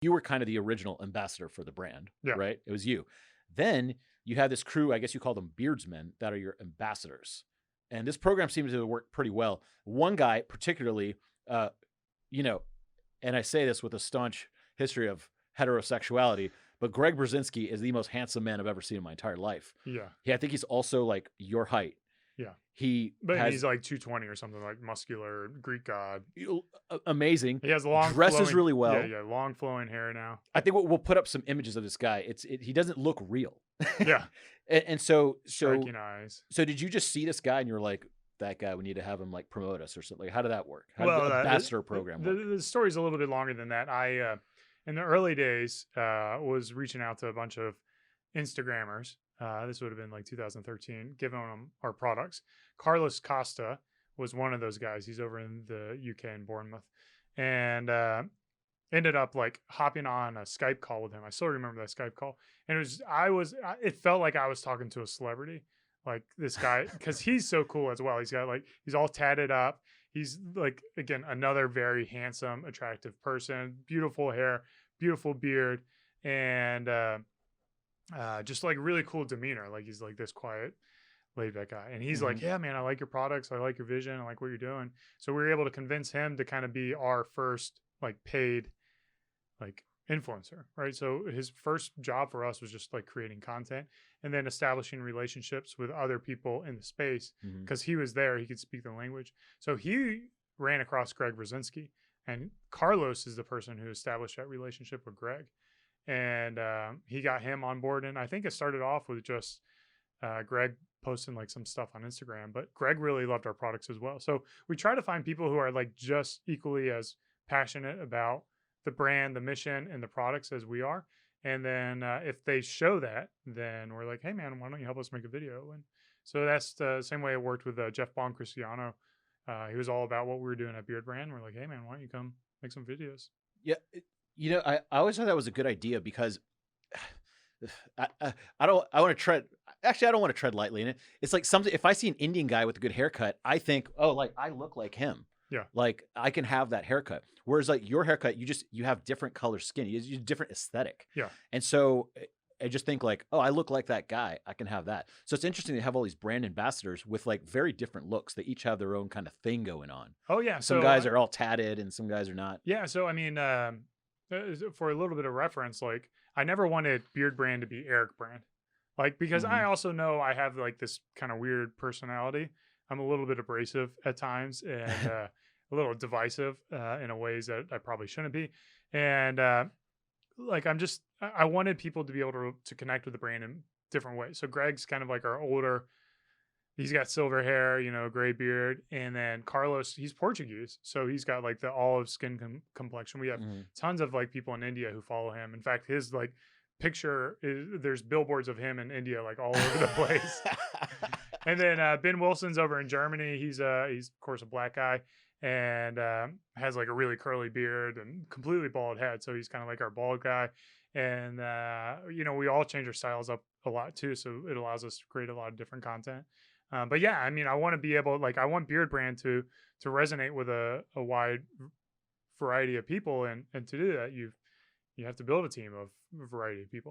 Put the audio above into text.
you were kind of the original ambassador for the brand, Yeah. right? It was you. Then you had this crew, I guess you call them beardsmen, that are your ambassadors. And this program seems to work pretty well. One guy particularly, you know, and I say this with a staunch history of heterosexuality, but Greg Berzinsky is the most handsome man I've ever seen in my entire life. Yeah. I think he's also like your height. Yeah. But he's like 220 or something, like muscular Greek god. Amazing. He has long dresses really well. Yeah, long flowing hair now. I think we'll put up some images of this guy. He doesn't look real. Yeah. and so Striking eyes. So did you just see this guy and you're like, that guy, we need to have him like promote us or something? Like, how did that work? How did the ambassador program work? The story's a little bit longer than that. I in the early days was reaching out to a bunch of Instagrammers. This would have been like 2013, giving them our products. Carlos Costa was one of those guys. He's over in the UK in Bournemouth, and ended up like hopping on a Skype call with him. I still remember that Skype call, and it felt like I was talking to a celebrity, like this guy, because he's so cool as well. He's all tatted up. He's like, again, another very handsome, attractive person, beautiful hair, beautiful beard, and just like really cool demeanor. Like he's like this quiet, laid back guy. And he's like, yeah, man, I like your products. I like your vision. I like what you're doing. So we were able to convince him to kind of be our first like paid like influencer, right? So his first job for us was just like creating content and then establishing relationships with other people in the space, because he was there, he could speak the language. So he ran across Greg Berzinsky, and Carlos is the person who established that relationship with Greg. And he got him on board. And I think it started off with just Greg posting like some stuff on Instagram, but Greg really loved our products as well. So we try to find people who are like just equally as passionate about the brand, the mission, and the products as we are. And then if they show that, then we're like, hey man, why don't you help us make a video? And so that's the same way it worked with Jeff Boncristiano. He was all about what we were doing at BeardBrand. We're like, hey man, why don't you come make some videos? Yeah. I always thought that was a good idea, because I don't want to tread lightly in it. It's like something, if I see an Indian guy with a good haircut, I think, oh, like I look like him. Yeah. Like I can have that haircut. Whereas like your haircut, you have different color skin. You have different aesthetic. Yeah. And so I just think like, oh, I look like that guy. I can have that. So it's interesting to have all these brand ambassadors with like very different looks. They each have their own kind of thing going on. Oh yeah. Some guys are all tatted and some guys are not. Yeah. So, I mean, for a little bit of reference, like I never wanted BeardBrand to be Eric Brand, like, because I also know I have like this kind of weird personality. I'm a little bit abrasive at times and a little divisive in a ways that I probably shouldn't be. And like, I wanted people to be able to connect with the brand in different ways. So Greg's kind of like our older, he's got silver hair, gray beard. And then Carlos, he's Portuguese. So he's got like the olive skin complexion. We have tons of like people in India who follow him. In fact, his like picture there's billboards of him in India, like all over the place. And then Ben Wilson's over in Germany. He's of course a black guy, and has like a really curly beard and completely bald head. So he's kind of like our bald guy. And we all change our styles up a lot too. So it allows us to create a lot of different content. But yeah, I mean, I want to be able, like, I want BeardBrand to resonate with a wide variety of people, and to do that, you have to build a team of a variety of people.